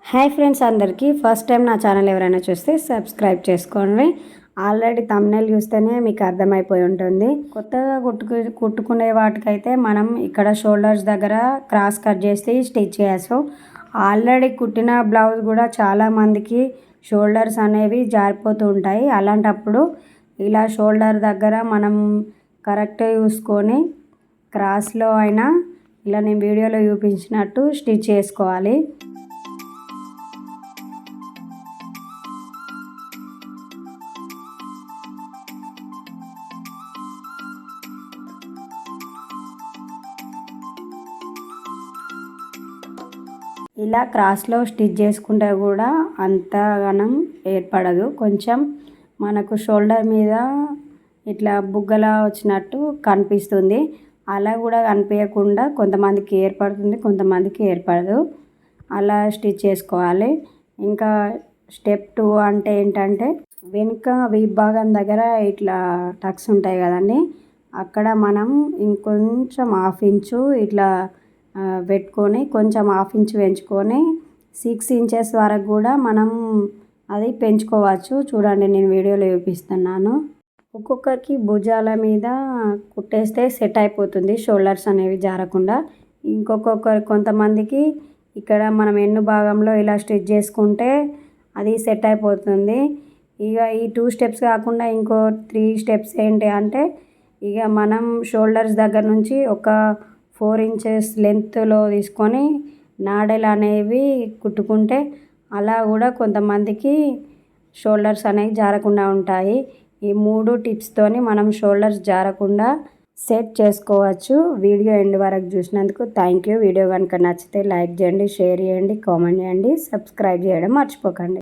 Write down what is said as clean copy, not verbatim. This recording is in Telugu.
హాయ్ ఫ్రెండ్స్, అందరికీ ఫస్ట్ టైం నా ఛానల్ ఎవరైనా చూస్తే సబ్స్క్రైబ్ చేసుకోండి. ఆల్రెడీ థంబ్నెయిల్ చూస్తేనే మీకు అర్థమైపోయి ఉంటుంది. కొత్తగా కుట్టుకునే వాటికైతే మనం ఇక్కడ షోల్డర్స్ దగ్గర క్రాస్ కట్ చేసి స్టిచ్ చేస్తాం. ఆల్రెడీ కుట్టిన బ్లౌజ్ కూడా చాలామందికి షోల్డర్స్ అనేవి జారిపోతూ ఉంటాయి. అలాంటప్పుడు ఇలా షోల్డర్ దగ్గర మనం కరెక్ట్గా చూసుకొని క్రాస్లో అయినా ఇలా నేను వీడియోలో చూపించినట్టు స్టిచ్ చేసుకోవాలి. ఇలా క్రాస్లో స్టిచ్ చేసుకుంటే కూడా అంతగానం ఏర్పడదు. కొంచెం మనకు షోల్డర్ మీద ఇట్లా బుగ్గలా వచ్చినట్టు కనిపిస్తుంది. అలా కూడా కనిపించకుండా కొంతమందికి ఏర్పడుతుంది, కొంతమందికి ఏర్పడదు. అలా స్టిచ్ చేసుకోవాలి. ఇంకా స్టెప్ 2 అంటే ఏంటంటే వెనుక విభాగం దగ్గర ఇట్లా టక్స్ ఉంటాయి కదండి, అక్కడ మనం ఇంకొంచెం 1/2 ఇంచు ఇట్లా పెట్టుకొని కొంచెం 1/2 ఇంచు పెంచుకొని 6 ఇంచెస్ వరకు కూడా మనం అది పెంచుకోవచ్చు. చూడండి, నేను వీడియోలో చూపిస్తున్నాను. ఒక్కొక్కరికి భుజాల మీద కుట్టేస్తే సెట్ అయిపోతుంది, షోల్డర్స్ అనేవి జారకుండా. కొంతమందికి ఇక్కడ మనం ఎన్ను భాగంలో ఇలా స్టిచ్ చేసుకుంటే అది సెట్ అయిపోతుంది. ఇక ఈ 2 స్టెప్స్ కాకుండా ఇంకో 3 స్టెప్స్ ఏంటి అంటే, ఇక మనం షోల్డర్స్ దగ్గర నుంచి ఒక 4 ఇంచెస్ లెంత్లో తీసుకొని నాడలు అనేవి కుట్టుకుంటే అలా కూడా కొంతమందికి షోల్డర్స్ అనేవి జారకుండా ఉంటాయి. ఈ 3 టిప్స్తోని మనం షోల్డర్స్ జారకుండా సెట్ చేసుకోవచ్చు. వీడియో ఎండ్ వరకు చూసినందుకు థ్యాంక్ యూ. వీడియో కనుక నచ్చితే లైక్ చేయండి, షేర్ చేయండి, కామెంట్ చేయండి, సబ్స్క్రైబ్ చేయడం మర్చిపోకండి.